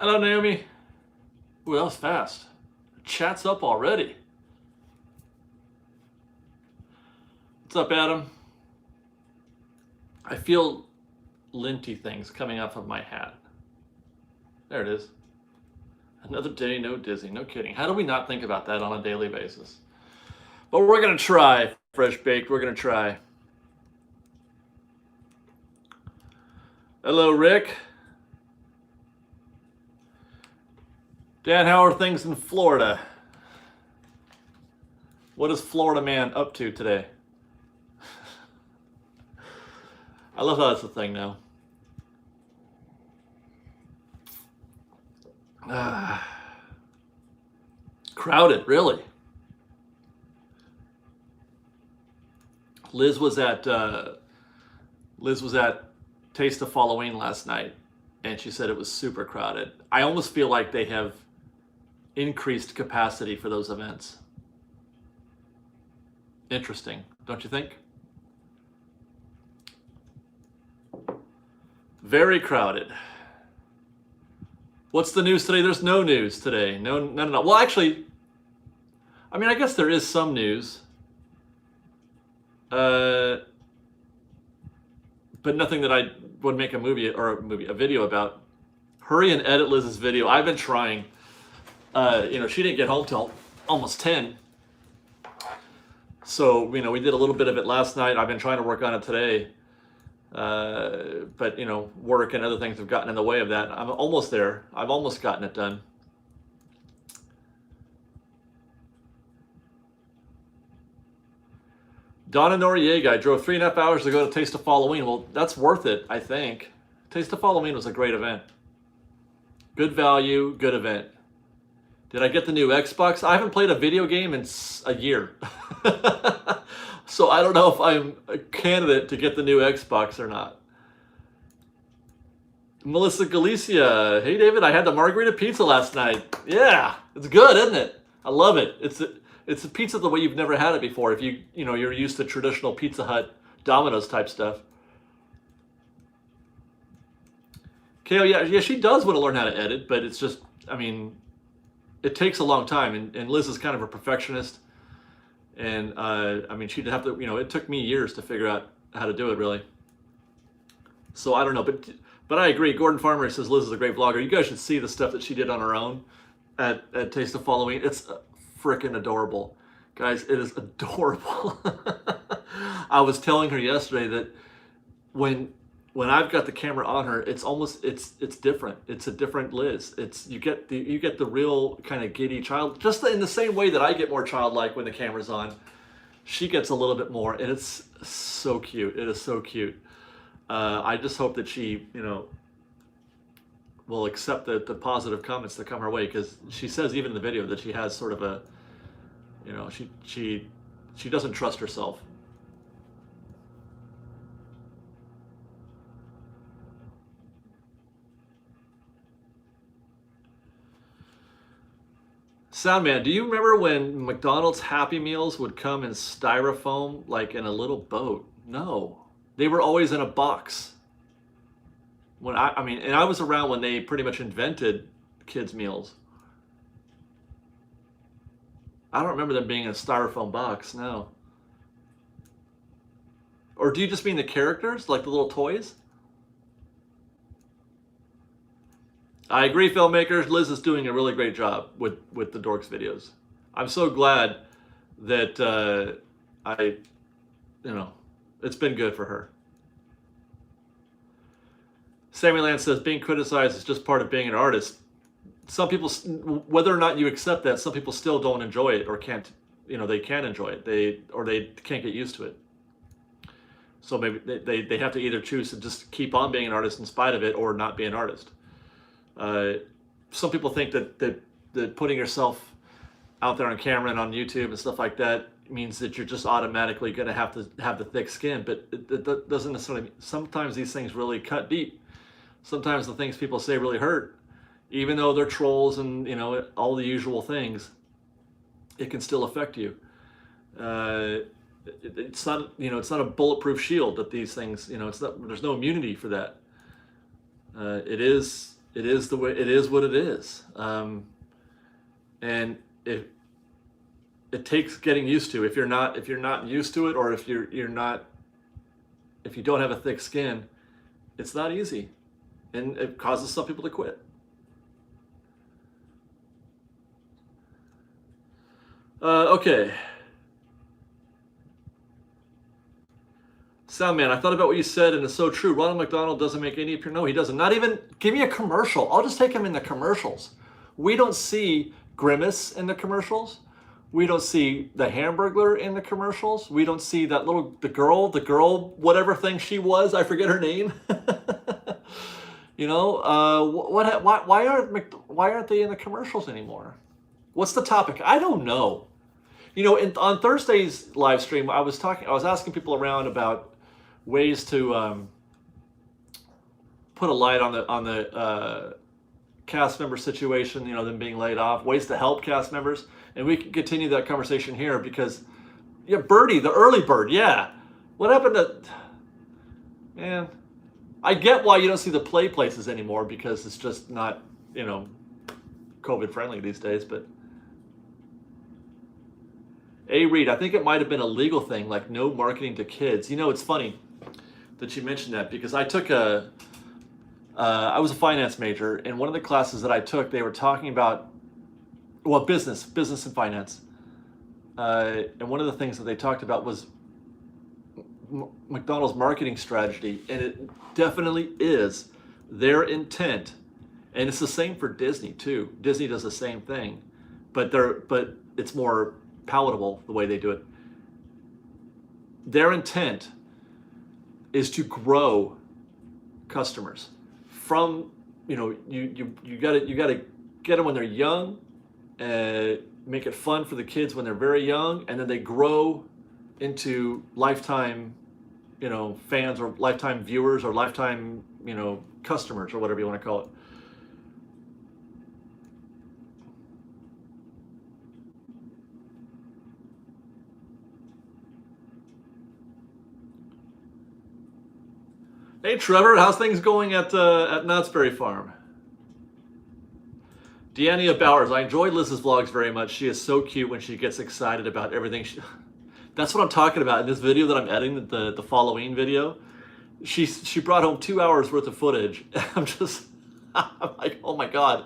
Hello, Naomi. Ooh, that was fast. Chat's up already. What's up, Adam? I feel linty things coming off of my hat. There it is. Another day, no dizzy. No kidding. How do we not think about that on a daily basis? But we're going to try, Fresh Baked. We're going to try. Hello, Rick. Dan, how are things in Florida? What is Florida man up to today? I love how that's a thing now. Crowded, really. Liz was at Taste of Halloween last night, and she said it was super crowded. I almost feel like they have increased capacity for those events. Interesting, don't you think? Very crowded. What's the news today? There's no news today. No. Well, actually, I mean, I guess there is some news. But nothing that I would make a video about. Hurry and edit Liz's video. I've been trying. She didn't get home till almost 10. So, we did a little bit of it last night. I've been trying to work on it today. But, work and other things have gotten in the way of that. I'm almost there. I've almost gotten it done. Donna Noriega, I drove 3.5 hours to go to Taste of Halloween. Well, that's worth it, I think. Taste of Halloween was a great event. Good value, good event. Did I get the new Xbox? I haven't played a video game in a year. So I don't know if I'm a candidate to get the new Xbox or not. Melissa Galicia, hey David, I had the margarita pizza last night. Yeah, it's good, isn't it? I love it. It's a pizza the way you've never had it before. If you're used to traditional Pizza Hut, Domino's type stuff. Kale, yeah, she does want to learn how to edit, but it's just, it takes a long time, and Liz is kind of a perfectionist, and she'd have to, it took me years to figure out how to do it, really. So I don't know, but I agree. Gordon Farmer says Liz is a great vlogger. You guys should see the stuff that she did on her own at Taste of Halloween. It's freaking adorable, guys. It is adorable. I was telling her yesterday that when I've got the camera on her, it's different. It's a different Liz. You get the real kind of giddy child, just in the same way that I get more childlike when the camera's on. She gets a little bit more, and it's so cute. It is so cute. I just hope that she, will accept the positive comments that come her way, because she says even in the video that she has sort of a, she doesn't trust herself. Soundman, do you remember when McDonald's Happy Meals would come in styrofoam, like in a little boat? No, they were always in a box. When and I was around when they pretty much invented kids' meals. I don't remember them being in a styrofoam box, no. Or do you just mean the characters, like the little toys? I agree, filmmakers. Liz is doing a really great job with the Dorks videos. I'm so glad that it's been good for her. Sammy Land says being criticized is just part of being an artist. Some people, whether or not you accept that, some people still don't enjoy it or can't, they can enjoy it. They can't get used to it. So maybe they have to either choose to just keep on being an artist in spite of it or not be an artist. Some people think that putting yourself out there on camera and on YouTube and stuff like that means that you're just automatically going to have to have the thick skin, but it doesn't necessarily. Sometimes these things really cut deep. Sometimes the things people say really hurt, even though they're trolls and all the usual things. It can still affect you. It's not a bulletproof shield that these things. There's no immunity for that. It is it is the way it is. What it is, and it takes getting used to. If you're not used to it, or if you don't have a thick skin, it's not easy, and it causes some people to quit. Okay. Soundman, I thought about what you said, and it's so true. Ronald McDonald doesn't make any appearance. No, he doesn't. Not even, give me a commercial. I'll just take him in the commercials. We don't see Grimace in the commercials. We don't see the Hamburglar in the commercials. We don't see that the girl, whatever thing she was. I forget her name. You know, why aren't they in the commercials anymore? What's the topic? I don't know. You know, on Thursday's live stream, I was asking people around about ways to put a light on the cast member situation. You know, them being laid off, ways to help cast members, and we can continue that conversation here because, yeah, Birdie, the early bird, yeah. What happened to? Man, I get why you don't see the play places anymore because it's just not, you know, COVID friendly these days, but. A. Reed, I think it might have been a legal thing, like no marketing to kids. You know, it's funny that you mentioned that because I was a finance major, and one of the classes that I took, they were talking about, well, business and finance. And one of the things that they talked about was McDonald's marketing strategy, and it definitely is their intent. And it's the same for Disney too. Disney does the same thing, but it's more palatable the way they do it. Their intent is to grow customers from, you know, you got to get them when they're young, make it fun for the kids when they're very young, and then they grow into lifetime, you know, fans or lifetime viewers or lifetime, you know, customers or whatever you want to call it. Hey Trevor, how's things going at Knott's Berry Farm? Deanna Bowers, I enjoy Liz's vlogs very much. She is so cute when she gets excited about everything. That's what I'm talking about in this video that I'm editing, the Halloween video. She brought home 2 hours worth of footage. I'm like, oh my God.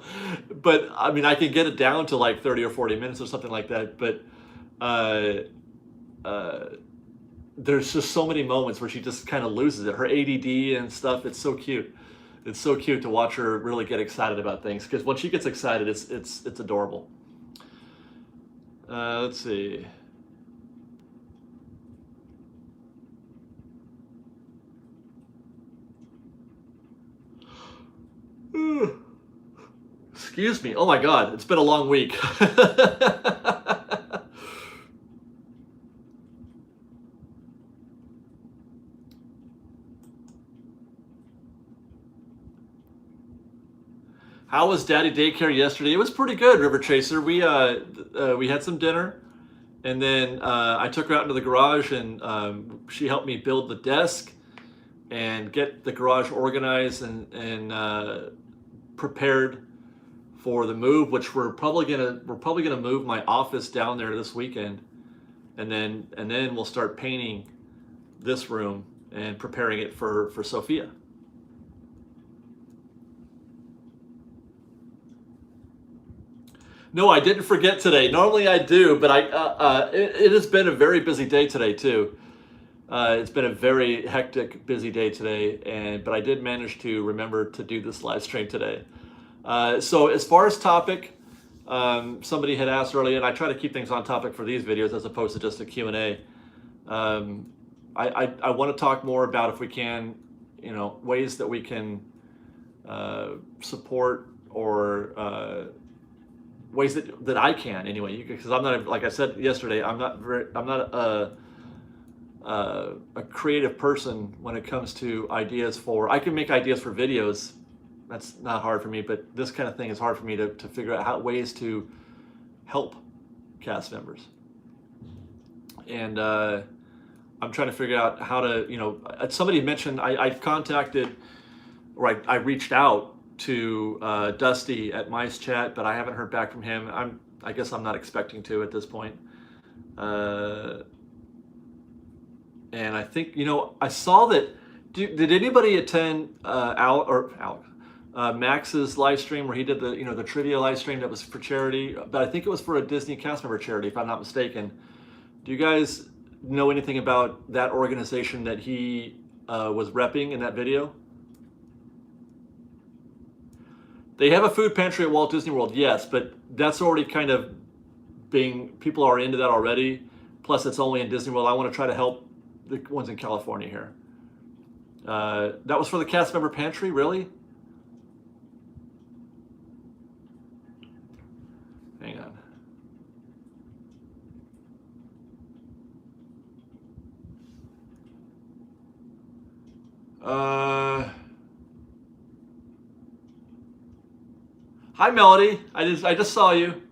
But I mean, I can get it down to like 30 or 40 minutes or something like that. But there's just so many moments where she just kind of loses it. Her ADD and stuff, it's so cute. It's so cute to watch her really get excited about things, because when she gets excited, it's adorable. Let's see. Excuse me. Oh my God, it's been a long week. How was Daddy Daycare yesterday? It was pretty good, River Chaser. We had some dinner, and then I took her out into the garage, and she helped me build the desk and get the garage organized and prepared for the move, which we're probably gonna move my office down there this weekend, and then we'll start painting this room and preparing it for Sophia. No, I didn't forget today. Normally I do, but it has been a very busy day today too. It's been a very hectic, busy day today, but I did manage to remember to do this live stream today. So as far as topic, somebody had asked earlier, and I try to keep things on topic for these videos as opposed to just a Q&A. I want to talk more about, if we can, you know, ways that we can support or ways that I can anyway, because I'm not, like I said yesterday, I'm not a creative person when it comes to ideas for. I can make ideas for videos. That's not hard for me, but this kind of thing is hard for me to figure out ways to help cast members. And I'm trying to figure out how to, you know, somebody mentioned I contacted, or I reached out to Dusty at Mice Chat, but I haven't heard back from him. I guess I'm not expecting to at this point. And I think, I saw that. Did anybody attend Max's live stream where he did the trivia live stream that was for charity? But I think it was for a Disney cast member charity, if I'm not mistaken. Do you guys know anything about that organization that he was repping in that video? They have a food pantry at Walt Disney World, yes, but that's already kind of people are into that already. Plus, it's only in Disney World. I want to try to help the ones in California here. That was for the cast member pantry, really? Hang on. Hi, Melody. I just saw you.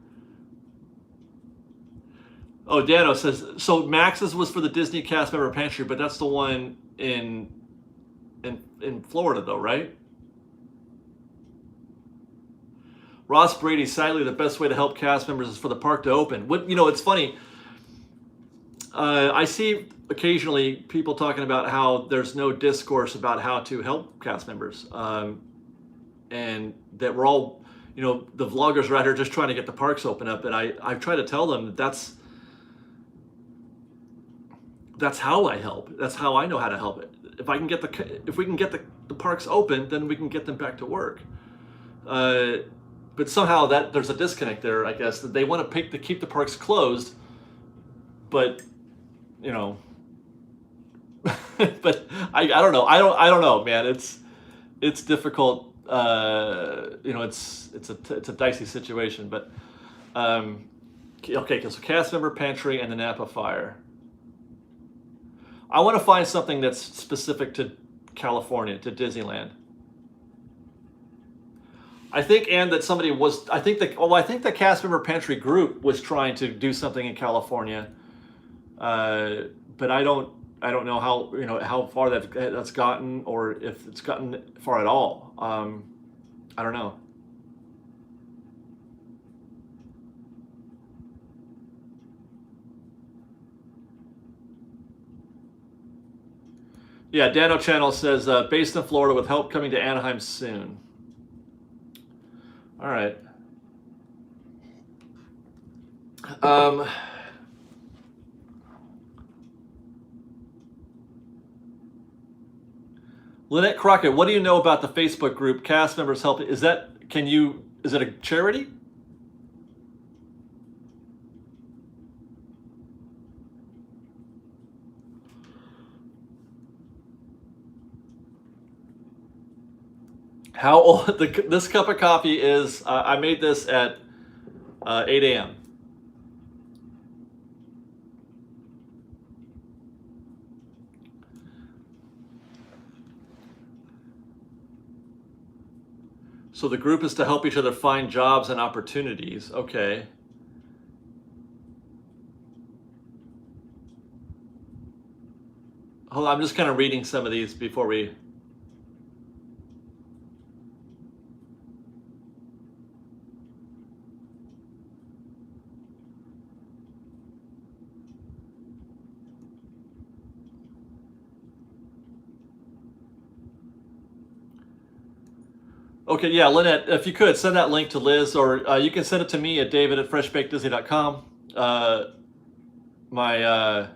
Oh, Dano says, so Max's was for the Disney cast member pantry, but that's the one in Florida, though, right? Ross Brady, sadly, the best way to help cast members is for the park to open. It's funny. I see occasionally people talking about how there's no discourse about how to help cast members, and that we're all, the vloggers are out here just trying to get the parks open up. And I try to tell them that's how I help. That's how I know how to help it. If we can get the parks open, then we can get them back to work. But somehow there's a disconnect there, I guess, that they want to keep the parks closed, but but I don't know. I don't know, man. It's difficult. It's a dicey situation. But okay, so cast member pantry and the Napa fire. I want to find something that's specific to California, to Disneyland. I think, and that somebody was. I think the cast member pantry group was trying to do something in California, but I don't know how far that's gotten, or if it's gotten far at all. I don't know. Yeah, Dano Channel says, based in Florida with help coming to Anaheim soon. All right. Lynette Crockett, what do you know about the Facebook group Cast Members Help? Is it a charity? How old this cup of coffee is? I made this at 8 a.m. So the group is to help each other find jobs and opportunities. Okay. Hold on, I'm just kind of reading some of these before we... Okay, yeah, Lynette, if you could, send that link to Liz, or you can send it to me at david@freshbakedisney.com. My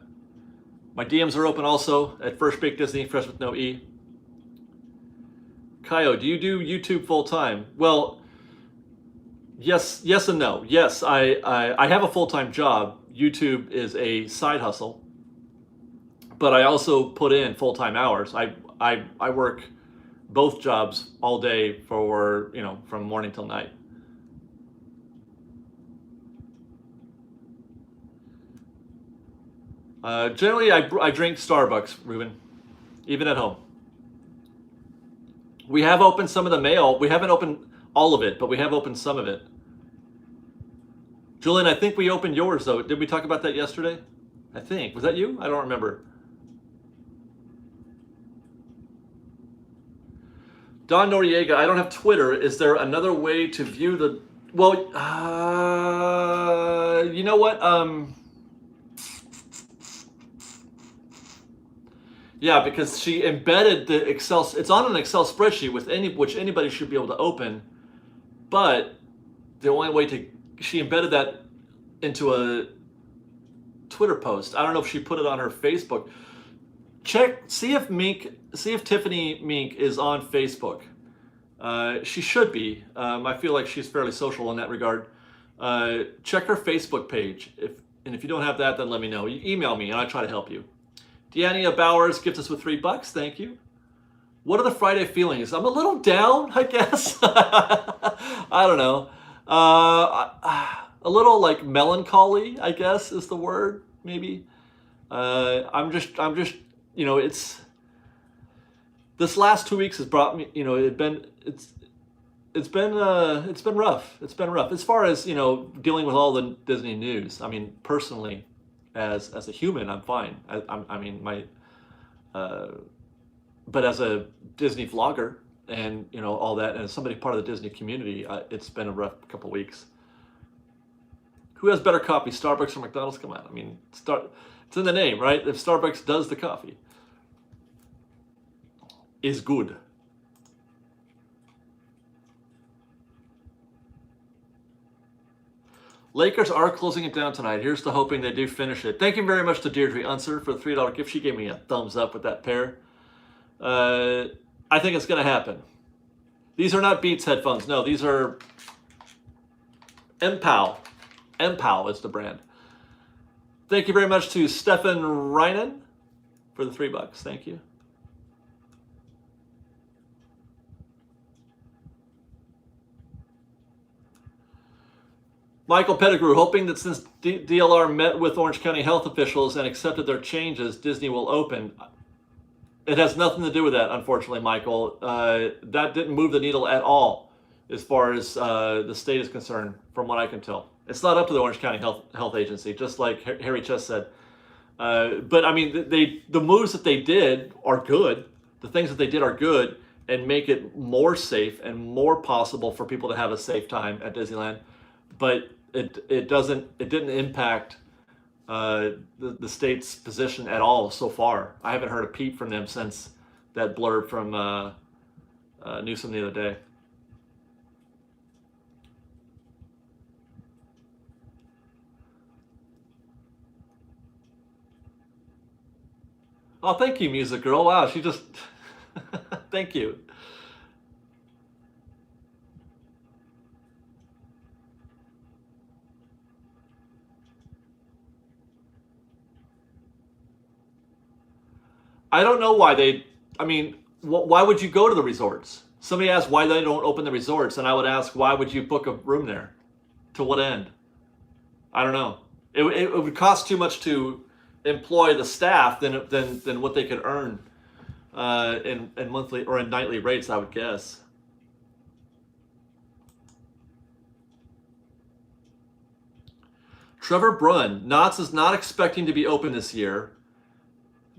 DMs are open also at freshbakedisney, fresh with no E. Kaio, do you do YouTube full-time? Well, yes and no. Yes, I have a full-time job. YouTube is a side hustle, but I also put in full-time hours. I work both jobs all day for, from morning till night. Generally, I drink Starbucks, Ruben, even at home. We have opened some of the mail. We haven't opened all of it, but we have opened some of it. Julian, I think we opened yours, though. Did we talk about that yesterday? I think. Was that you? I don't remember. Don Noriega, I don't have Twitter. Is there another way to view the... Well, you know what? Yeah, because she embedded the Excel... It's on an Excel spreadsheet with which anybody should be able to open. But the only way to... She embedded that into a Twitter post. I don't know if she put it on her Facebook. Check, see if Tiffany Mink is on Facebook. She should be. I feel like she's fairly social in that regard. Check her Facebook page. If you don't have that, then let me know. You email me and I'll try to help you. Deania Bowers gifts us with $3. Thank you. What are the Friday feelings? I'm a little down, I guess. I don't know. A little like melancholy, I guess is the word, maybe. I'm just, you know, it's this last 2 weeks has brought me, you know, it's been rough. It's been rough as far as, you know, dealing with all the Disney news. I mean, personally, as a human, I'm fine. I mean, but as a Disney vlogger and, you know, all that, and as somebody part of the Disney community, it's been a rough couple weeks. Who has better coffee, Starbucks or McDonald's? Come on, I mean, it's in the name, right? If Starbucks does the coffee, is good. Lakers are closing it down tonight. Here's to hoping they do finish it. Thank you very much to Deirdre Unser for the $3 gift. She gave me a thumbs up with that pair. I think it's going to happen. These are not Beats headphones. No, these are MPOW. MPOW is the brand. Thank you very much to Stefan Reinen for the $3. Thank you. Michael Pettigrew, hoping that since DLR met with Orange County health officials and accepted their changes, Disney will open. It has nothing to do with that, unfortunately, Michael. That didn't move the needle at all as far as the state is concerned, from what I can tell. It's not up to the Orange County Health Agency, just like Harry Chess said. But I mean, the moves that they did are good. The things that they did are good and make it more safe and more possible for people to have a safe time at Disneyland. But it didn't impact the state's position at all so far. I haven't heard a peep from them since that blurb from Newsom the other day. Oh, thank you, Music Girl. Wow, she just... Thank you. I don't know why they... I mean, why would you go to the resorts? Somebody asked why they don't open the resorts, and I would ask, why would you book a room there? To what end? I don't know. It would cost too much to employ the staff than what they could earn in monthly or in nightly rates, I would guess. Trevor Brunn, Knott's is not expecting to be open this year.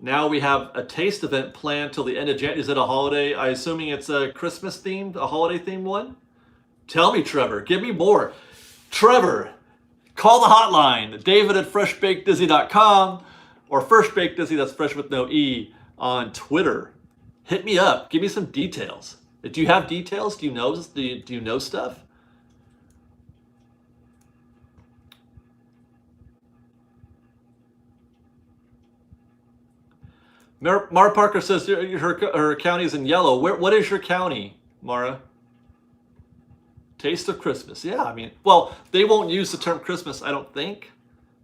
Now we have a taste event planned till the end of January. Is it a holiday? I'm assuming it's a Christmas themed, a holiday themed one? Tell me, Trevor. Give me more. Trevor, call the hotline. David at freshbakedizzy.com or freshbakedizzy, that's fresh with no E, on Twitter. Hit me up. Give me some details. Do you have details? Do you know stuff? Mara Parker says her county is in yellow. What is your county, Mara? Taste of Christmas. Yeah, I mean, well, they won't use the term Christmas, I don't think.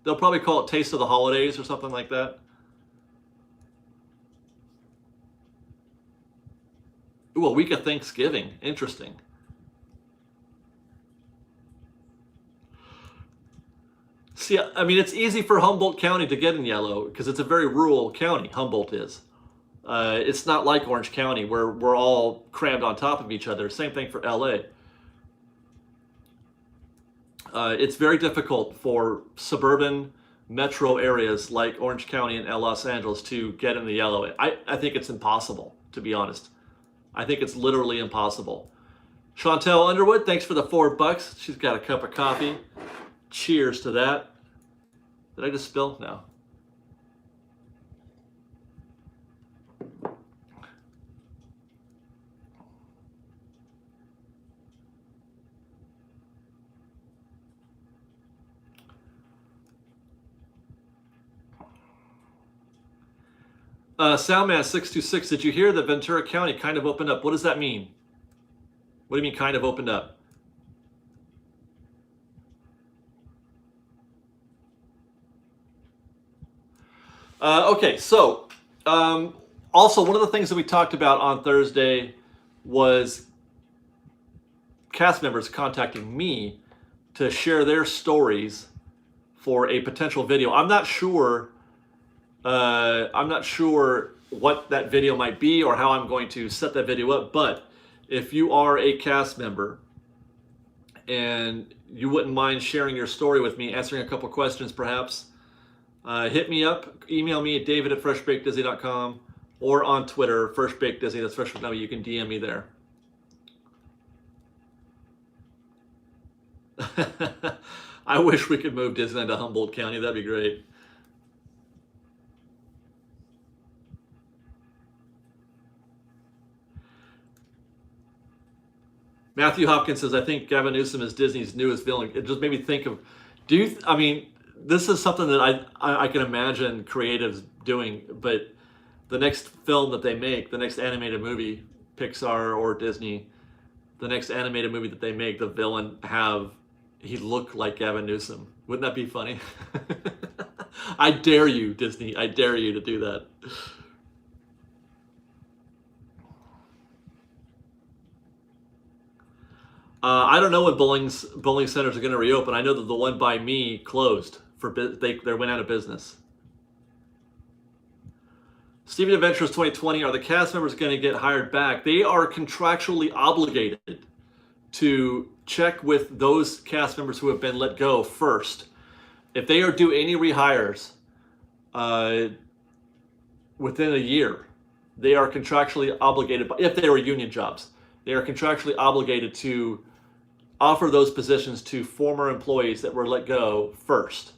They'll probably call it Taste of the Holidays or something like that. Ooh, a week of Thanksgiving. Interesting. See, I mean, it's easy for Humboldt County to get in yellow because it's a very rural county, Humboldt is. It's not like Orange County where we're all crammed on top of each other. Same thing for LA. It's very difficult for suburban metro areas like Orange County and Los Angeles to get in the yellow. I think it's impossible, to be honest. I think it's literally impossible. Chantel Underwood, thanks for the $4. She's got a cup of coffee. Cheers to that. Did I just spill? No. Soundman626, did you hear that Ventura County kind of opened up? What does that mean? What do you mean kind of opened up? Okay, so also one of the things that we talked about on Thursday was cast members contacting me to share their stories for a potential video. I'm not sure what that video might be or how I'm going to set that video up, but if you are a cast member and you wouldn't mind sharing your story with me, answering a couple questions perhaps, hit me up, email me at david@freshbakedisney.com or on Twitter, freshbakedisney, that's Fresh With you can DM me there. I wish we could move Disneyland to Humboldt County, that'd be great. Matthew Hopkins says, I think Gavin Newsom is Disney's newest villain. It just made me think of, this is something that I can imagine creatives doing, but the next film that they make, the next animated movie, Pixar or Disney, the next animated movie that they make, the villain he look like Gavin Newsom. Wouldn't that be funny? I dare you, Disney. I dare you to do that. I don't know when bowling centers are going to reopen. I know that the one by me closed they went out of business. Steven Adventures 2020, are the cast members going to get hired back? They are contractually obligated to check with those cast members who have been let go first. If they are due any rehires within a year, they are contractually obligated, if they were union jobs, they are contractually obligated to offer those positions to former employees that were let go first.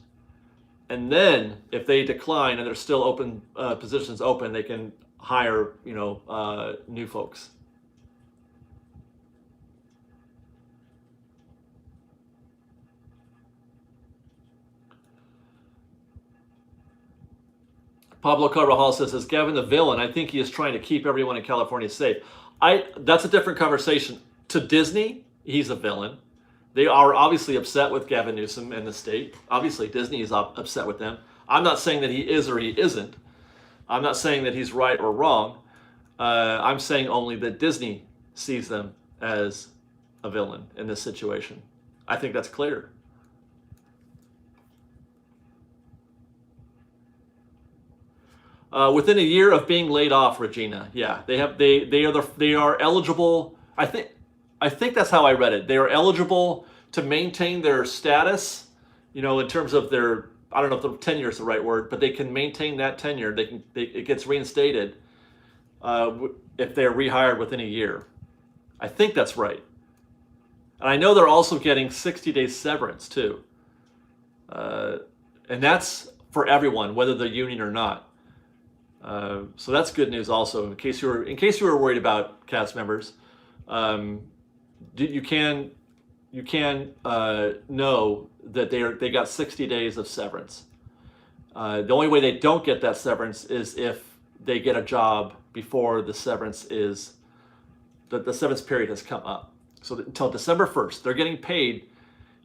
And then if they decline and there's still open positions open, they can hire, new folks. Pablo Carvajal says, is Gavin the villain? I think he is trying to keep everyone in California safe. That's a different conversation. To Disney, he's a villain. They are obviously upset with Gavin Newsom and the state. Obviously, Disney is upset with them. I'm not saying that he is or he isn't. I'm not saying that he's right or wrong. I'm saying only that Disney sees them as a villain in this situation. I think that's clear. Within a year of being laid off, Regina, yeah, they are eligible. I think that's how I read it. They are eligible to maintain their status, in terms of their, I don't know if the tenure is the right word, but they can maintain that tenure. It gets reinstated if they're rehired within a year. I think that's right. And I know they're also getting 60 days severance too. And that's for everyone, whether they're union or not. So that's good news also, in case you were worried about cast members. You can know that they got 60 days of severance. The only way they don't get that severance is if they get a job before the severance the severance period has come up. So until December 1st, they're getting paid,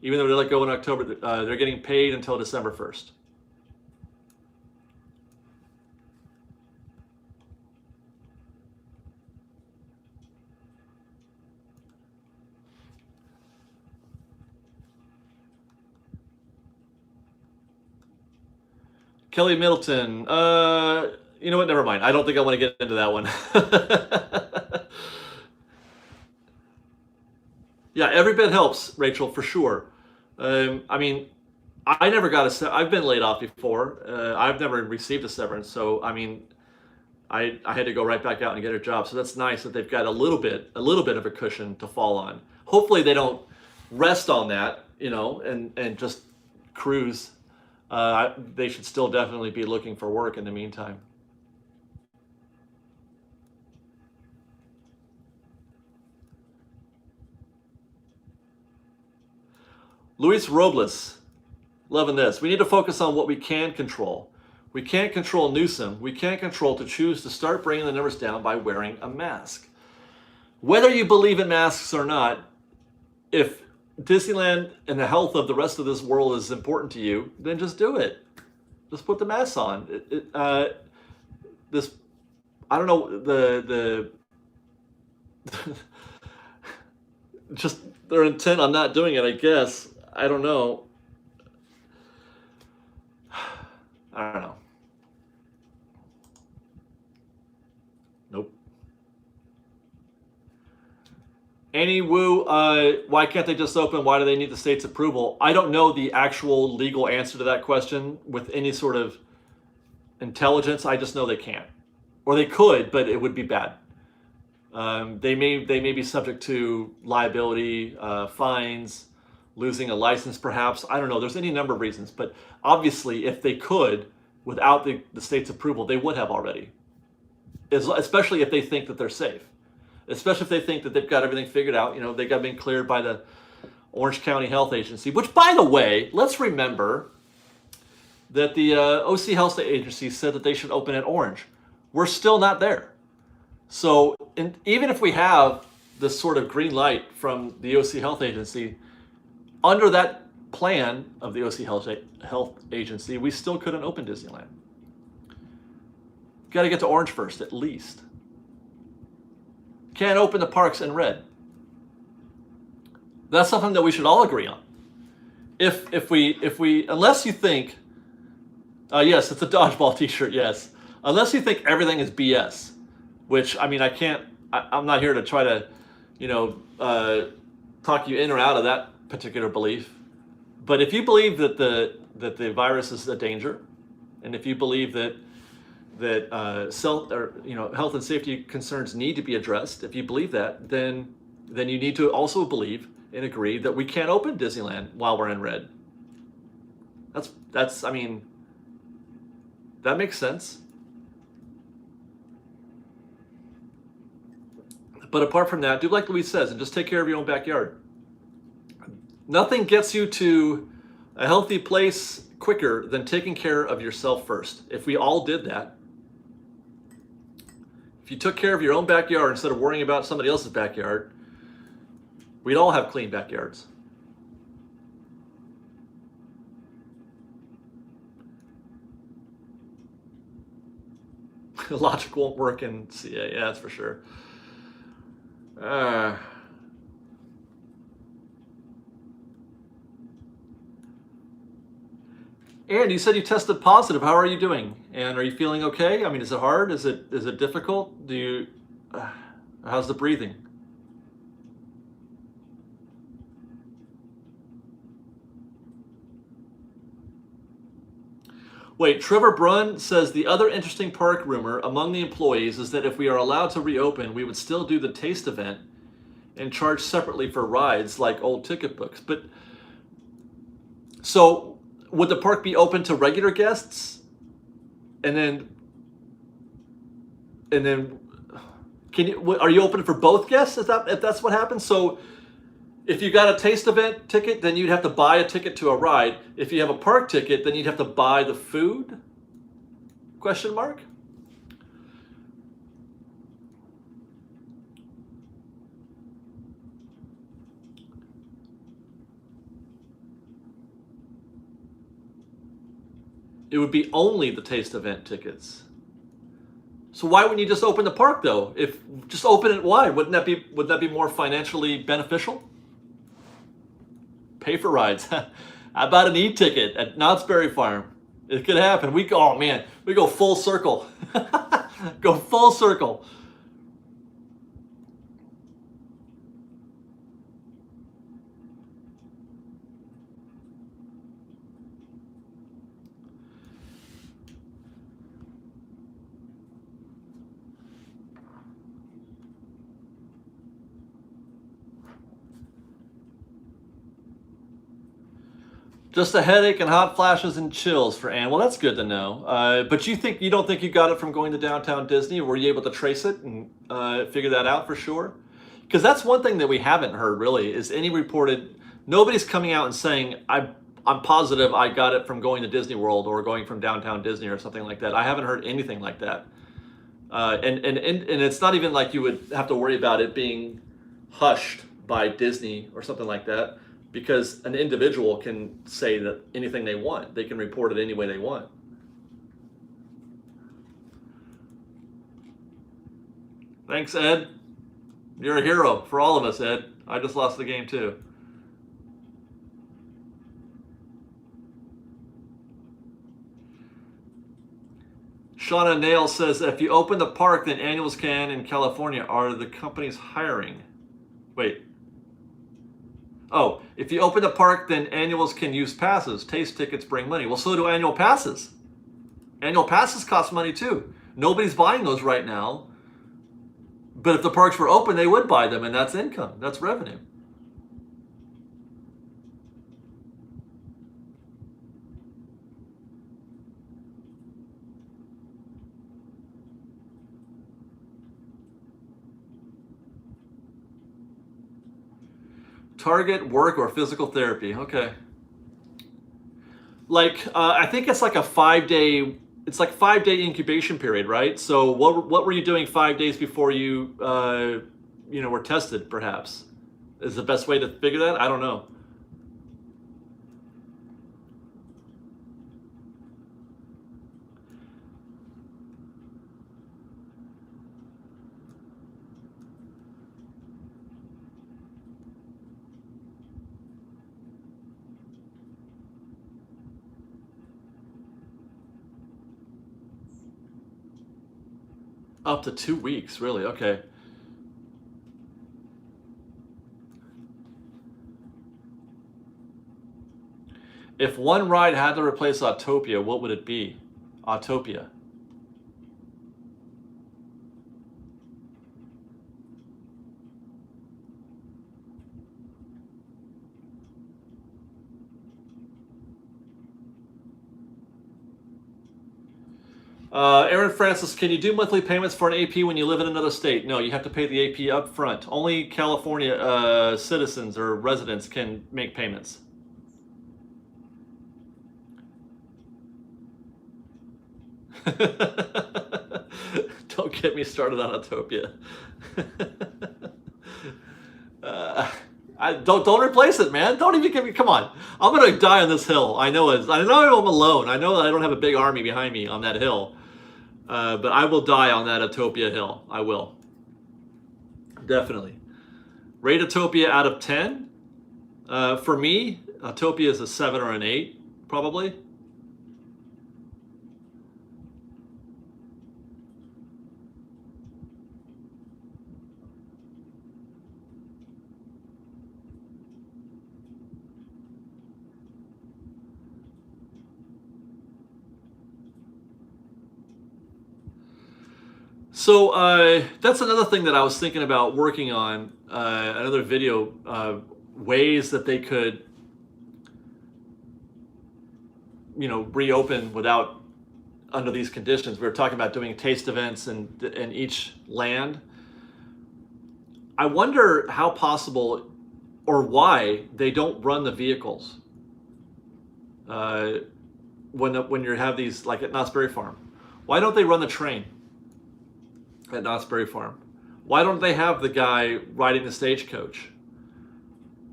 even though they let go in October, they're getting paid until December 1st. Kelly Middleton, you know what, never mind. I don't think I want to get into that one. Yeah, every bit helps, Rachel, for sure. I never got I've been laid off before. I've never received a severance. So, I had to go right back out and get a job. So that's nice that they've got a little bit of a cushion to fall on. Hopefully they don't rest on that, and just cruise. They should still definitely be looking for work in the meantime. Luis Robles, loving this. We need to focus on what we can control. We can't control Newsom. We can't control to choose to start bringing the numbers down by wearing a mask. Whether you believe in masks or not, if Disneyland and the health of the rest of this world is important to you, then just do it. Just put the mask on. I don't know, the just their intent on not doing it, I guess. I don't know. I don't know. Nope. Annie Wu, why can't they just open? Why do they need the state's approval? I don't know the actual legal answer to that question with any sort of intelligence. I just know they can't. Or they could, but it would be bad. They may be subject to liability, fines, losing a license perhaps. I don't know. There's any number of reasons. But obviously, if they could, without the state's approval, they would have already. Especially if they think that they're safe. Especially if they think that they've got everything figured out. They got been cleared by the Orange County Health Agency. Which, by the way, let's remember that the OC Health Agency said that they should open at Orange. We're still not there. So even if we have this sort of green light from the OC Health Agency, under that plan of the OC Health Agency, we still couldn't open Disneyland. Got to get to Orange first, at least. Can't open the parks in red. That's something that we should all agree on. If we unless you think, yes, it's a dodgeball T-shirt, yes. Unless you think everything is BS, which I'm not here to try to, talk you in or out of that particular belief. But if you believe that the virus is a danger, and if you believe that health and safety concerns need to be addressed, if you believe that, then you need to also believe and agree that we can't open Disneyland while we're in red. That makes sense. But apart from that, do like Louise says and just take care of your own backyard. Nothing gets you to a healthy place quicker than taking care of yourself first. If we all did that, if you took care of your own backyard instead of worrying about somebody else's backyard, we'd all have clean backyards. Logic won't work in CA, yeah, that's for sure. And you said you tested positive. How are you doing? And are you feeling okay? Is it hard? Is it difficult? How's the breathing? Wait, Trevor Brunn says the other interesting park rumor among the employees is that if we are allowed to reopen, we would still do the taste event and charge separately for rides like old ticket books. But so would the park be open to regular guests? And then are you open for both guests? If that's what happens? So if you got a taste event ticket, then you'd have to buy a ticket to a ride. If you have a park ticket, then you'd have to buy the food? Question mark? It would be only the taste event tickets. So why wouldn't you just open the park though? If just open it, why? Would that be more financially beneficial? Pay for rides. How about an e-ticket at Knott's Berry Farm? It could happen. We go full circle. Go full circle. Just a headache and hot flashes and chills for Anne. Well, that's good to know. But you don't think you got it from going to downtown Disney? Were you able to trace it and figure that out for sure? Because that's one thing that we haven't heard really is any reported. Nobody's coming out and saying I'm positive I got it from going to Disney World or going from downtown Disney or something like that. I haven't heard anything like that. And it's not even like you would have to worry about it being hushed by Disney or something like that, because an individual can say that anything they want. They can report it any way they want. Thanks, Ed. You're a hero for all of us, Ed. I just lost the game too. Shauna Nail says, if you open the park, then annuals can in California. Are the companies hiring? Wait. Oh, if you open the park, then annuals can use passes. Taste tickets bring money. Well, so do annual passes. Annual passes cost money too. Nobody's buying those right now. But if the parks were open, they would buy them, and that's income. That's revenue. Target, work, or physical therapy. Okay. Like, I think it's like a 5-day, it's like 5-day incubation period, right? So what were you doing 5 days before you, were tested, perhaps? Is the best way to figure that? I don't know. Up to 2 weeks, really? Okay. If one ride had to replace Autopia, what would it be? Autopia. Aaron Francis, can you do monthly payments for an AP when you live in another state? No, you have to pay the AP up front. Only California citizens or residents can make payments. Don't get me started on Autopia. Don't replace it, man. Don't even give me. Come on, I'm gonna die on this hill. I know I'm alone. I know that I don't have a big army behind me on that hill, but I will die on that Autopia hill. I will, definitely. Rate Autopia out of 10. For me, Autopia is a 7 or an 8, probably. So that's another thing that I was thinking about working on, another video, ways that they could, reopen without, under these conditions. We were talking about doing taste events in each land. I wonder how possible or why they don't run the vehicles when you have these, like at Knott's Berry Farm. Why don't they run the train at Knott's Berry Farm? Why don't they have the guy riding the stagecoach?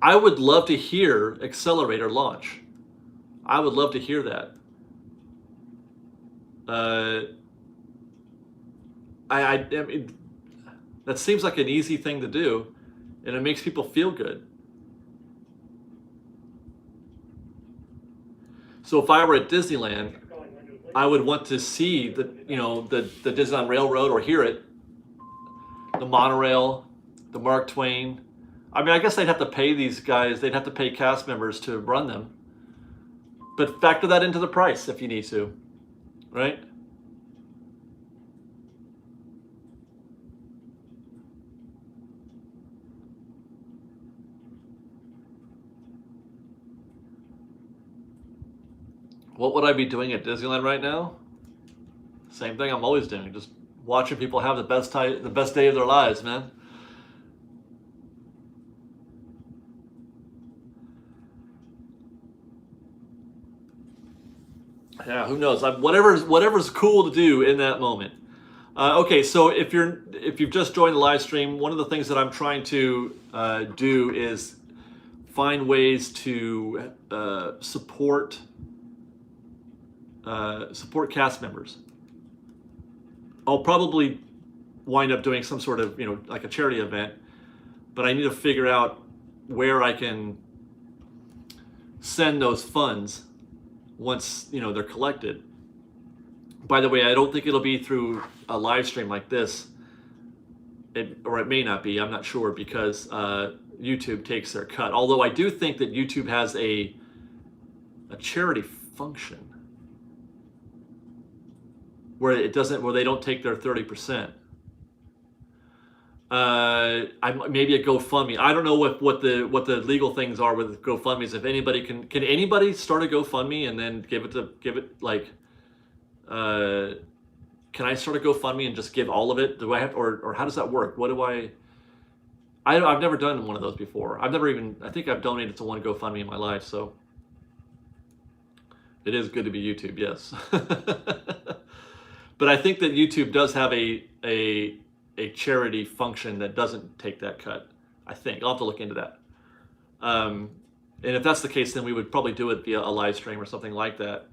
I would love to hear accelerator launch. I would love to hear that. I mean, that seems like an easy thing to do, and it makes people feel good. So if I were at Disneyland, I would want to see the Disneyland Railroad or hear it, the monorail, the Mark Twain. I mean, I guess they'd have to pay these guys. They'd have to pay cast members to run them. But factor that into the price if you need to, right? What would I be doing at Disneyland right now? Same thing I'm always doing, just watching people have the best day of their lives, man. Yeah, who knows? Whatever's cool to do in that moment. Okay, so if you've just joined the live stream, one of the things that I'm trying to do is find ways to support cast members. I'll probably wind up doing some sort of, like a charity event, but I need to figure out where I can send those funds once they're collected. By the way, I don't think it'll be through a live stream like this, or it may not be, I'm not sure, because YouTube takes their cut. Although I do think that YouTube has a charity function where they don't take their 30%. Maybe a GoFundMe. I don't know what the legal things are with GoFundMes. If anybody can anybody start a GoFundMe and then give it like, can I start a GoFundMe and just give all of it? Do I have, or how does that work? What do I've never done one of those before. I think I've donated to one GoFundMe in my life, so it is good to be YouTube, yes. But I think that YouTube does have a charity function that doesn't take that cut. I think I'll have to look into that. And if that's the case, then we would probably do it via a live stream or something like that.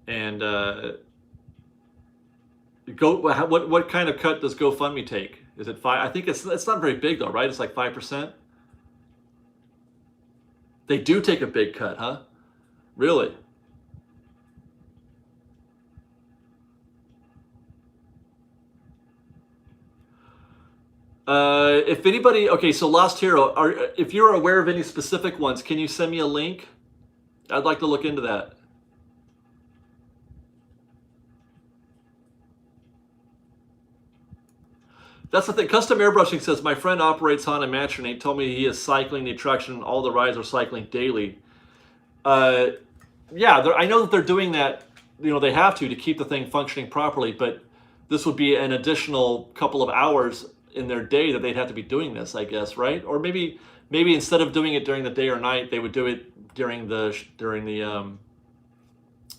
And what kind of cut does GoFundMe take? Is it 5? I think it's not very big though, right? It's like 5%. They do take a big cut, huh? Really? If anybody, okay, so Lost Hero, if you're aware of any specific ones, can you send me a link? I'd like to look into that. That's the thing. Custom Airbrushing says, my friend operates Haunted Mansion. He told me he is cycling the attraction and all the rides are cycling daily. Yeah, I know that they're doing that. They have to keep the thing functioning properly, but this would be an additional couple of hours in their day that they'd have to be doing this, I guess, right? Or maybe instead of doing it during the day or night, they would do it during the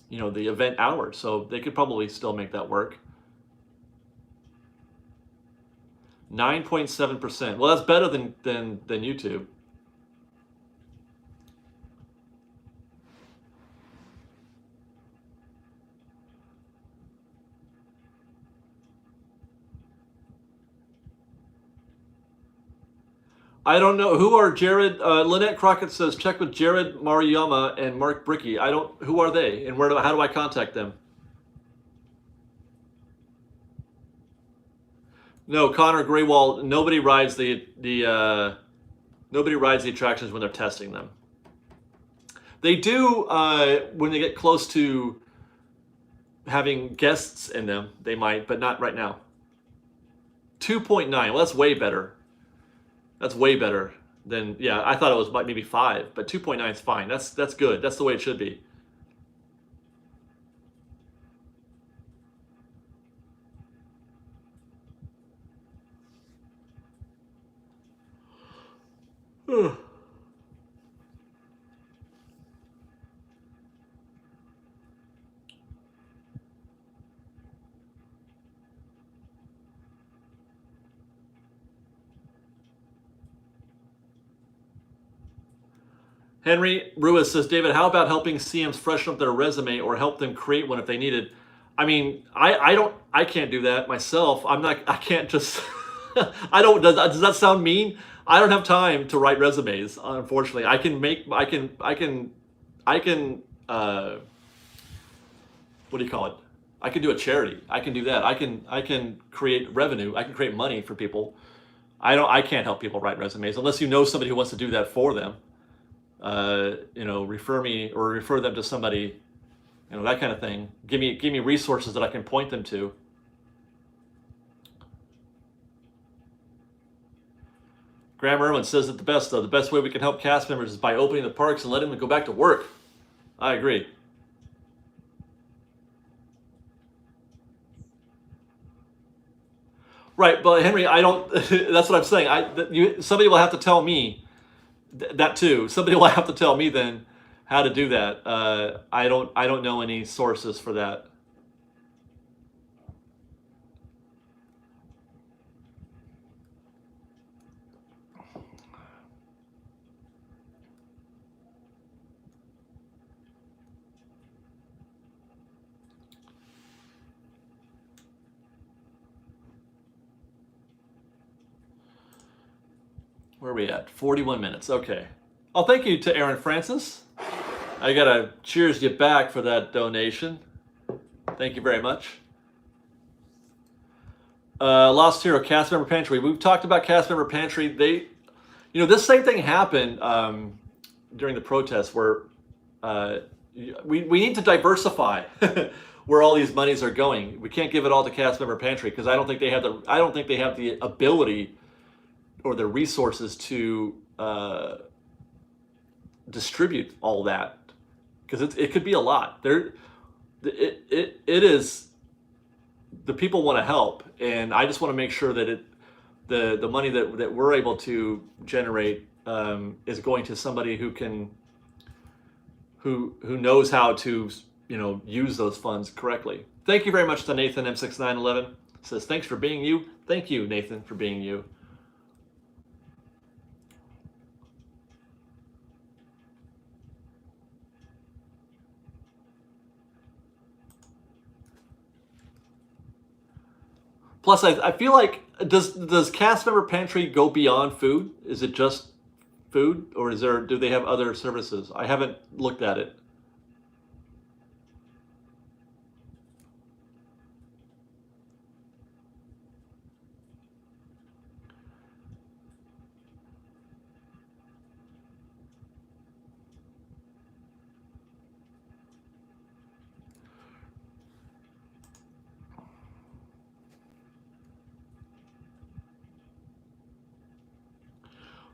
the event hours. So they could probably still make that work. 9.7%. Well, that's better than YouTube. I don't know who are Jared. Lynette Crockett says check with Jared Maruyama and Mark Bricky. Who are they, and how do I contact them? No, Connor Graywall. Nobody rides the attractions when they're testing them. They do when they get close to having guests in them. They might, but not right now. 2.9. Well, that's way better. That's way better than, yeah, I thought it was maybe 5, but 2.9 is fine. That's good. That's the way it should be. Henry Ruiz says, David, how about helping CMs freshen up their resume or help them create one if they need it? I mean, I can't do that myself. I can't just, does that sound mean? I don't have time to write resumes, unfortunately. I can, what do you call it? I can do a charity. I can do that. I can create revenue. I can create money for people. I can't help people write resumes unless you know somebody who wants to do that for them. Refer me or refer them to somebody, that kind of thing. Give me resources that I can point them to. Graham Irwin says that the best way we can help cast members is by opening the parks and letting them go back to work. I agree. Right, but Henry, I don't. That's what I'm saying. Somebody will have to tell me that too. Somebody will have to tell me then how to do that. I don't know any sources for that. Where are we at? 41 minutes. Okay. Oh, thank you to Aaron Francis. I gotta cheers you back for that donation. Thank you very much. Lost Hero Cast Member Pantry. We've talked about Cast Member Pantry. This same thing happened during the protests where we need to diversify where all these monies are going. We can't give it all to Cast Member Pantry because I don't think they have the ability or the resources to distribute all that, because it could be a lot. It is, the people want to help, and I just want to make sure that the money that we're able to generate is going to somebody who knows how to use those funds correctly. Thank you very much to Nathan M6911. Says thanks for being you. Thank you, Nathan, for being you. Plus, I feel like, does Cast Member Pantry go beyond food? Is it just food, or do they have other services? I haven't looked at it.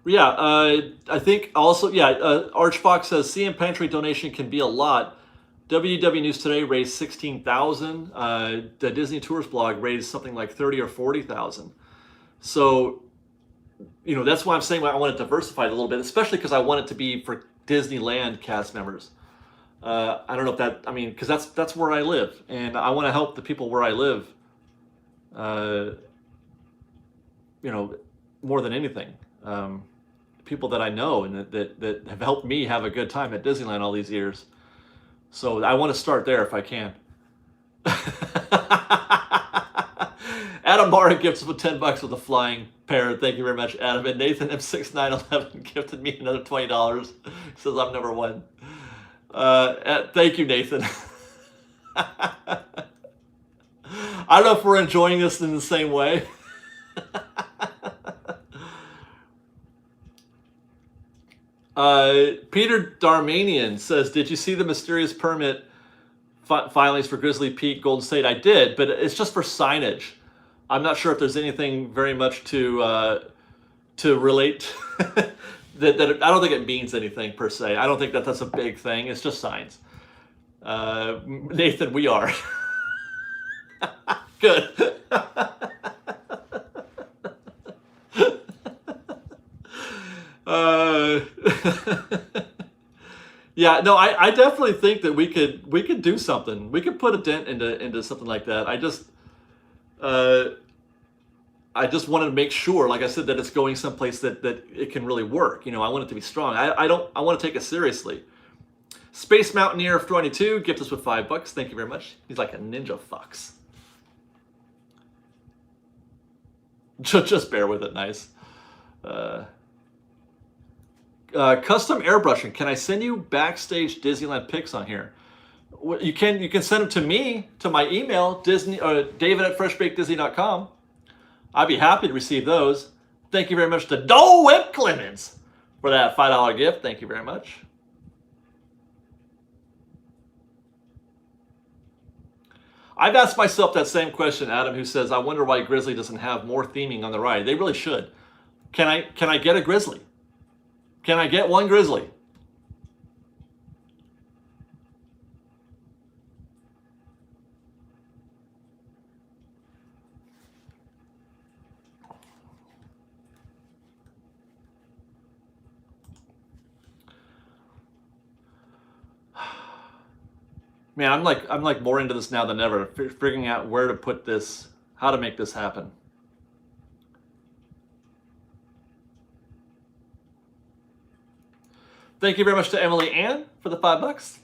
Yeah, I think also, Archfox says CM Pantry donation can be a lot. WDW News Today raised 16,000. The Disney Tours blog raised something like 30 or 40,000. So, that's why I'm saying I want to diversify it a little bit, especially because I want it to be for Disneyland cast members. I don't know if because that's where I live, and I want to help the people where I live. More than anything. People that I know and that have helped me have a good time at Disneyland all these years. So I want to start there if I can. Adam Mara gifts us with $10 with a flying parrot. Thank you very much, Adam. And Nathan M6911 gifted me another $20. Says I'm number one. Thank you, Nathan. I don't know if we're enjoying this in the same way. Peter Darmanian says, did you see the mysterious permit filings for Grizzly Peak, Golden State? I did, but it's just for signage. I'm not sure if there's anything very much to relate. that I don't think it means anything per se. I don't think that's a big thing. It's just signs. Nathan, we are. Good. Yeah, no, I definitely think that we could do something. We could put a dent into something like that. I just wanted to make sure, like I said, that it's going someplace that it can really work. I want it to be strong. I want to take it seriously. Space Mountaineer 22 gift us with $5. Thank you very much. He's like a ninja fox. Just bear with it. Nice. Custom airbrushing. Can I send you backstage Disneyland pics on here? You can send them to me, to my email, David@freshbakedisney.com. I'd be happy to receive those. Thank you very much to Dole Whip Clemens for that $5 gift. Thank you very much. I've asked myself that same question, Adam, who says, I wonder why Grizzly doesn't have more theming on the ride. They really should. Can I get a Grizzly? Can I get one Grizzly? Man, I'm like more into this now than ever, figuring out where to put this, how to make this happen. Thank you very much to Emily Ann for the $5.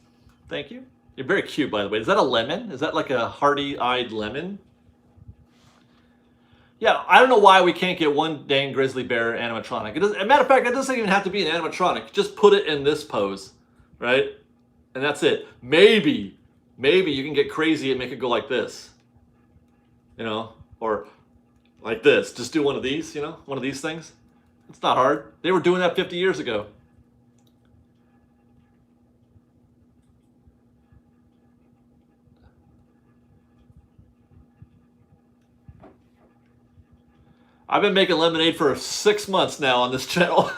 Thank you. You're very cute, by the way. Is that a lemon? Is that like a hearty-eyed lemon? Yeah, I don't know why we can't get one dang grizzly bear animatronic. As a matter of fact, it doesn't even have to be an animatronic. Just put it in this pose, right? And that's it. Maybe you can get crazy and make it go like this, you know, or like this. Just do one of these, you know, one of these things. It's not hard. They were doing that 50 years ago. I've been making lemonade for 6 months now on this channel.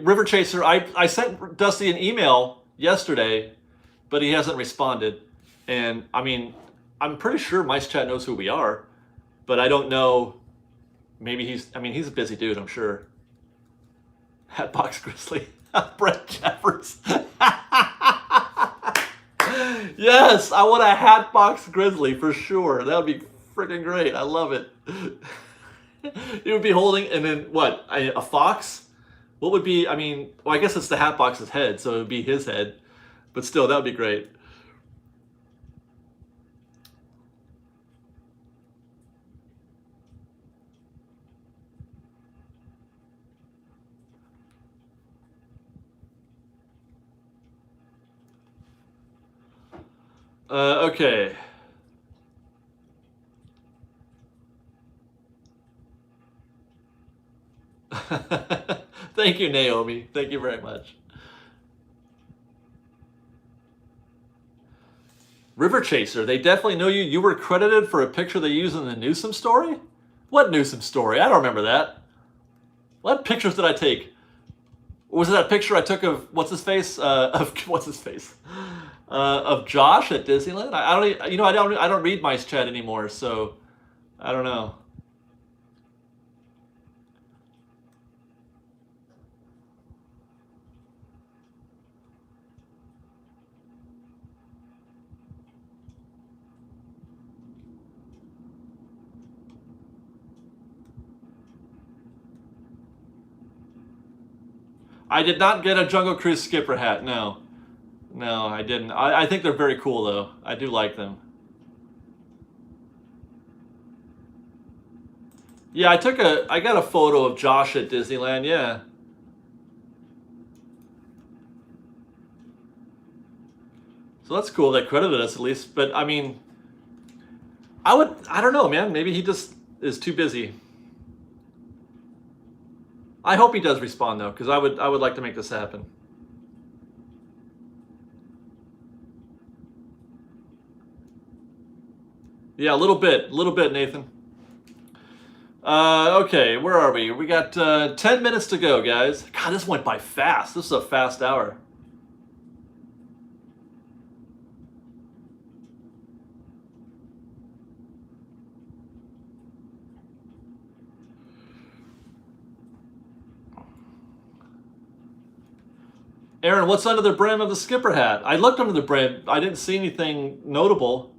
River Chaser, I sent Dusty an email yesterday, but he hasn't responded. And I mean, I'm pretty sure Mice Chat knows who we are, but I don't know. Maybe he's a busy dude, I'm sure. Hatbox Grizzly. Brett Jeffers. Yes, I want a Hatbox Grizzly for sure. That would be freaking great. I love it. It would be holding, and then what? A fox? What would be, I mean, well, I guess it's the Hatbox's head, so it would be his head. But still, that would be great. Okay. Thank you, Naomi. Thank you very much. River Chaser, they definitely know you. You were credited for a picture they used in the Newsom story? What Newsom story? I don't remember that. What pictures did I take? Was it that picture I took of what's his face? Of Josh at Disneyland? I don't, you know, I don't read Mice Chat anymore, so I don't know. I did not get a Jungle Cruise skipper hat. No, I didn't. I think they're very cool though. I do like them. Yeah, I got a photo of Josh at Disneyland. Yeah. So that's cool. They credited us at least. But I mean, I don't know, man. Maybe he just is too busy. I hope he does respond though, because I would like to make this happen. Yeah, a little bit, Nathan. Okay, where are we? We got 10 minutes to go, guys. God, this went by fast. This is a fast hour. Aaron, what's under the brim of the skipper hat? I looked under the brim. I didn't see anything notable.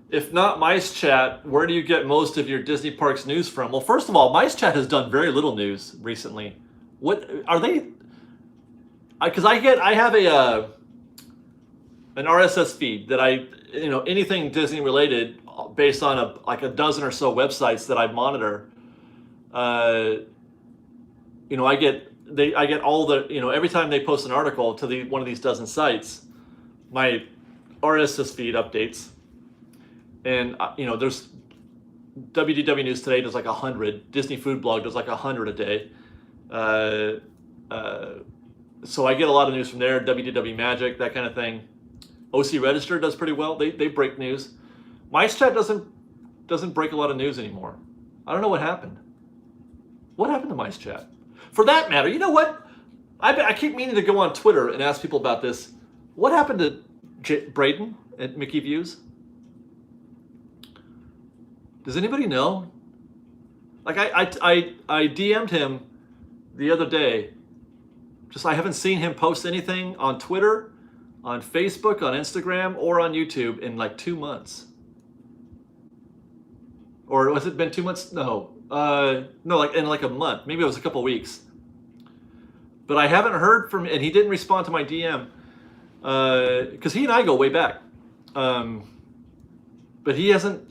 If not Mice Chat, where do you get most of your Disney Parks news from? Well, first of all, Mice Chat has done very little news recently. What are they? Because I have an RSS feed that anything Disney related based on like a dozen or so websites that I monitor. I get all the, every time they post an article to one of these dozen sites, my RSS feed updates. And there's WDW News Today does like 100. Disney Food Blog does like 100 a day. So I get a lot of news from there. WDW Magic, that kind of thing. OC Register does pretty well. They break news. Mice Chat doesn't break a lot of news anymore. I don't know what happened. What happened to Mice Chat? For that matter, you know what? I keep meaning to go on Twitter and ask people about this. What happened to Braden at Mickey Views? Does anybody know? Like I DM'd him the other day. Just I haven't seen him post anything on Twitter, on Facebook, on Instagram, or on YouTube in like 2 months. Or has it been 2 months? No. No, like in like a month. Maybe it was a couple weeks. But I haven't heard from, and he didn't respond to my DM. Because he and I go way back. But he hasn't,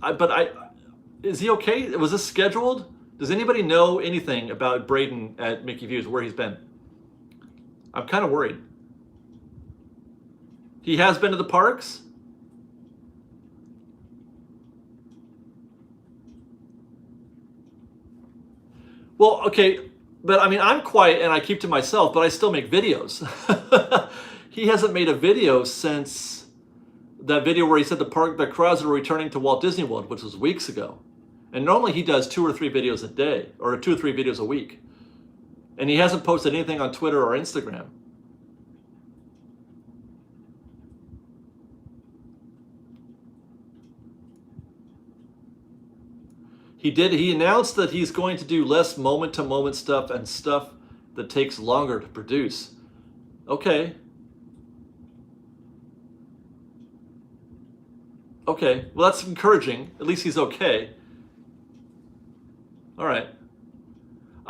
is he okay? Was this scheduled? Does anybody know anything about Braden at Mickey Views, where he's been? I'm kind of worried. He has been to the parks? Well, okay, but I mean, I'm quiet and I keep to myself, but I still make videos. He hasn't made a video since that video where he said the crowds are returning to Walt Disney World, which was weeks ago. And normally he does 2 or 3 videos a day, or 2 or 3 videos a week. And he hasn't posted anything on Twitter or Instagram. He announced that he's going to do less moment-to-moment stuff and stuff that takes longer to produce. Okay. Okay, well that's encouraging. At least he's okay. All right.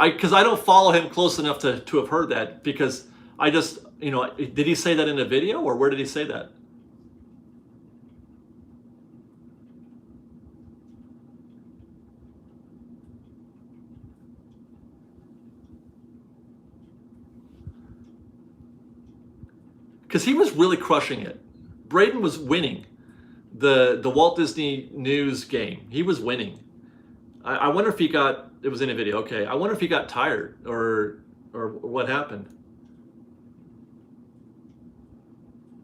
Because I don't follow him close enough to have heard that, because I just, did he say that in a video, or where did he say that? Because he was really crushing it. Braden was winning the Walt Disney News game. He was winning. I wonder if he got, it was in a video, okay. I wonder if he got tired or what happened.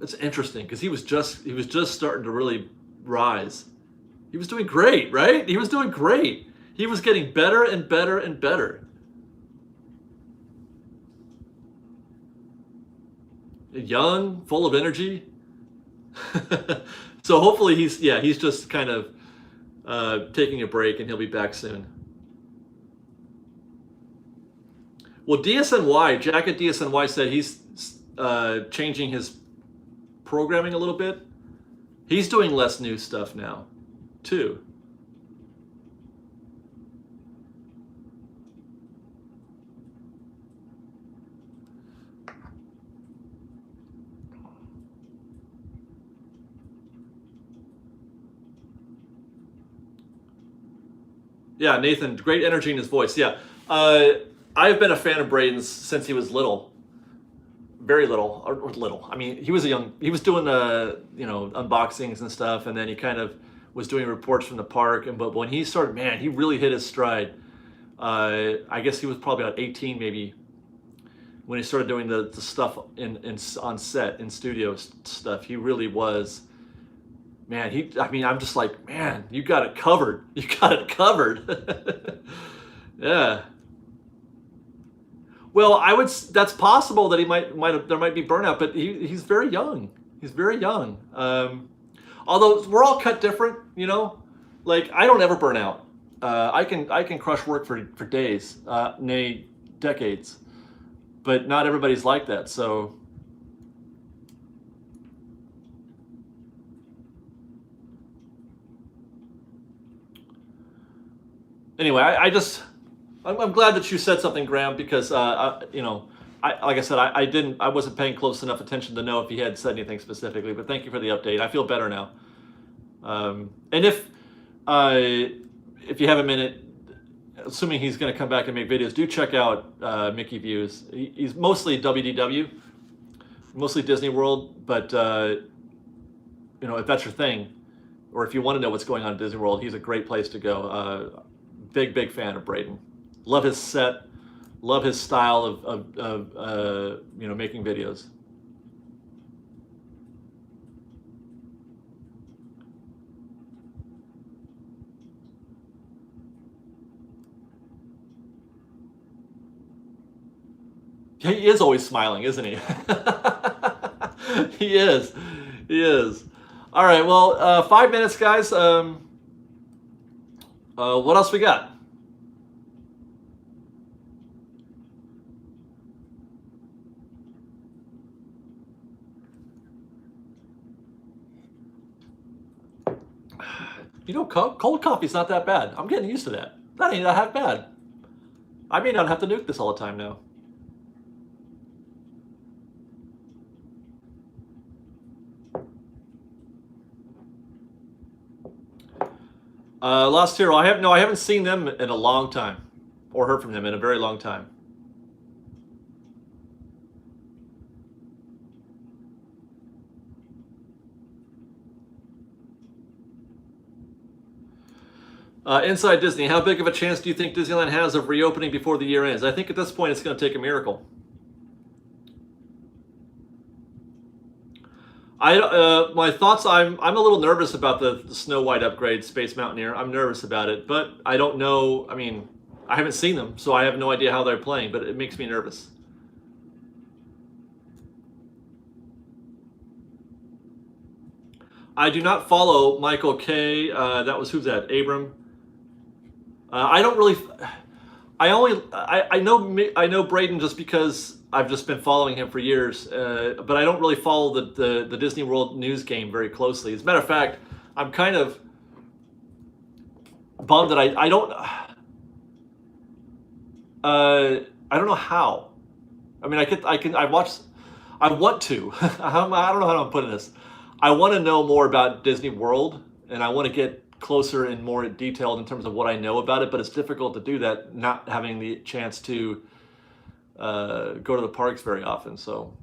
It's interesting because he was just starting to really rise. He was doing great, right? He was doing great. He was getting better and better and better. Young, full of energy. So hopefully he's just kind of taking a break, and he'll be back soon. Well, DSNY, Jack at DSNY said he's changing his programming a little bit. He's doing less new stuff now, too. Yeah, Nathan, great energy in his voice. Yeah, I've been a fan of Braden's since he was little, very little, or little. I mean, he was doing unboxings and stuff, and then he kind of was doing reports from the park. But when he started, man, he really hit his stride. I guess he was probably about 18, maybe, when he started doing the stuff on set, in studio stuff. He really was. Man, I'm just like, man, you got it covered. You got it covered. Yeah. Well, that's possible that there might be burnout, but he's very young. He's very young. Although we're all cut different, Like, I don't ever burn out. I can crush work for days, nay, decades. But not everybody's like that, so. Anyway, I'm glad that you said something, Graham, because like I said, I wasn't paying close enough attention to know if he had said anything specifically. But thank you for the update. I feel better now. And if you have a minute, assuming he's going to come back and make videos, do check out Mickey Views. He's mostly WDW, mostly Disney World. But if that's your thing, or if you want to know what's going on at Disney World, he's a great place to go. Big fan of Braden. Love his set. Love his style of making videos. he is always smiling, isn't he? He is. He is. All right. Well, 5 minutes, guys. What else we got? You know, cold coffee's not that bad. I'm getting used to that. That ain't that bad. I may not have to nuke this all the time now. Lost Hero. I haven't seen them in a long time, or heard from them in a very long time. Inside Disney, how big of a chance do you think Disneyland has of reopening before the year ends? I think at this point it's going to take a miracle. My thoughts. I'm a little nervous about the Snow White upgrade, Space Mountaineer. I'm nervous about it, but I don't know. I mean, I haven't seen them, so I have no idea how they're playing. But it makes me nervous. I do not follow Michael K. That was who's that? Abram. I don't really. I know Braden just because I've just been following him for years, but I don't really follow the Disney World news game very closely. As a matter of fact, I'm kind of bummed that I don't know how. I mean, I want to. I don't know how I'm putting this. I want to know more about Disney World, and I want to get closer and more detailed in terms of what I know about it, but it's difficult to do that not having the chance to go to the parks very often. So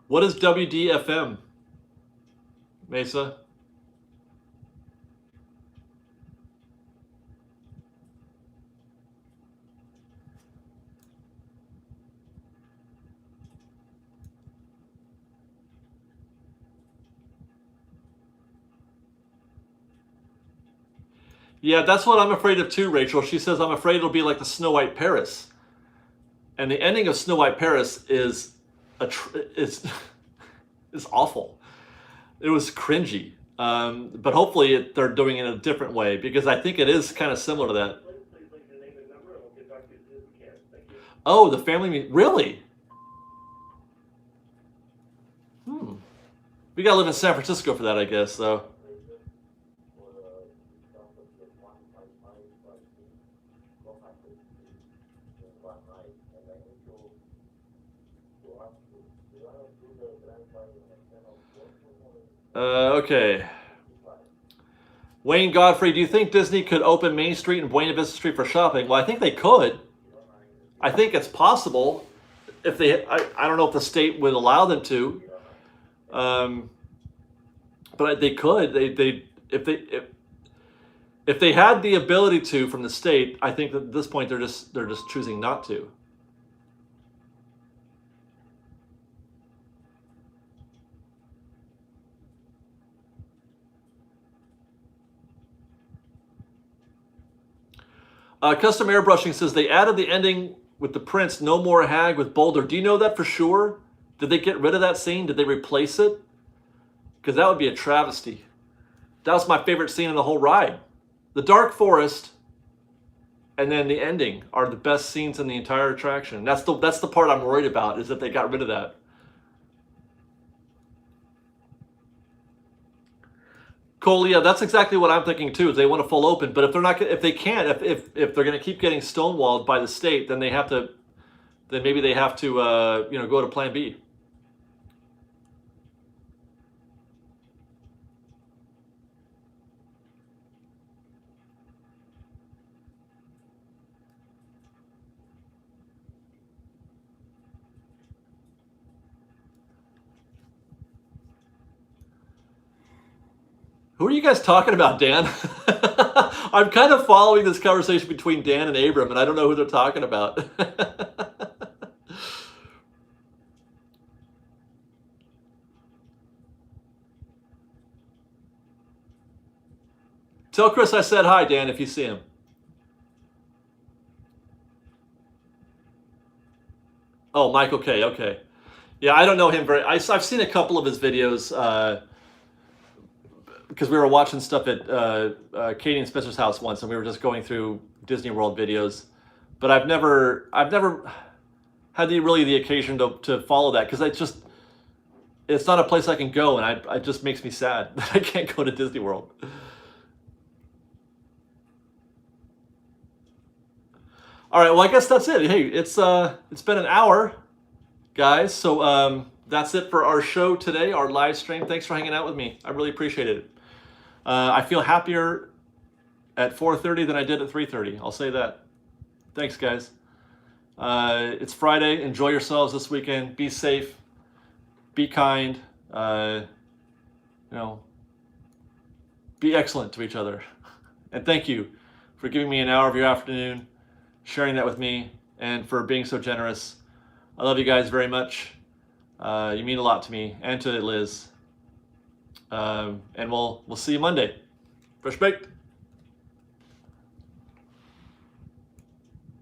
what is WDFM, Mesa? Yeah, that's what I'm afraid of too, Rachel. She says, I'm afraid it'll be like the Snow White Paris. And the ending of Snow White Paris is awful. It was cringy. But hopefully they're doing it in a different way, because I think it is kind of similar to that. Oh, the family, really? We gotta live in San Francisco for that, I guess, though. Okay. Wayne Godfrey, do you think Disney could open Main Street and Buena Vista Street for shopping? Well, I think they could. I think it's possible. If they, I don't know if the state would allow them to, but they could. If they had the ability to from the state, I think that at this point they're just choosing not to. Custom Airbrushing says they added the ending with the prince, no more hag with Boulder. Do you know that for sure? Did they get rid of that scene? Did they replace it? Because that would be a travesty. That was my favorite scene in the whole ride. The Dark Forest and then the ending are the best scenes in the entire attraction. That's the part I'm worried about, is that they got rid of that. Cole, yeah, that's exactly what I'm thinking too. Is they want a full open, but if they're not, if they can't, if they're going to keep getting stonewalled by the state, then they have to, then maybe they have to, go to Plan B. Who are you guys talking about, Dan? I'm kind of following this conversation between Dan and Abram, and I don't know who they're talking about. Tell Chris I said hi, Dan, if you see him. Oh, Michael K. Okay. Yeah, I don't know him very. I've seen a couple of his videos because we were watching stuff at Katie and Spencer's house once, and we were just going through Disney World videos. But I've never had the occasion to follow that, because it's not a place I can go, and it just makes me sad that I can't go to Disney World. All right, well, I guess that's it. Hey, it's been an hour, guys. So that's it for our show today, our live stream. Thanks for hanging out with me. I really appreciate it. I feel happier at 4:30 than I did at 3:30. I'll say that. Thanks, guys. It's Friday. Enjoy yourselves this weekend. Be safe. Be kind. Be excellent to each other. And thank you for giving me an hour of your afternoon, sharing that with me, and for being so generous. I love you guys very much. You mean a lot to me and to Liz. And we'll see you Monday. Fresh baked.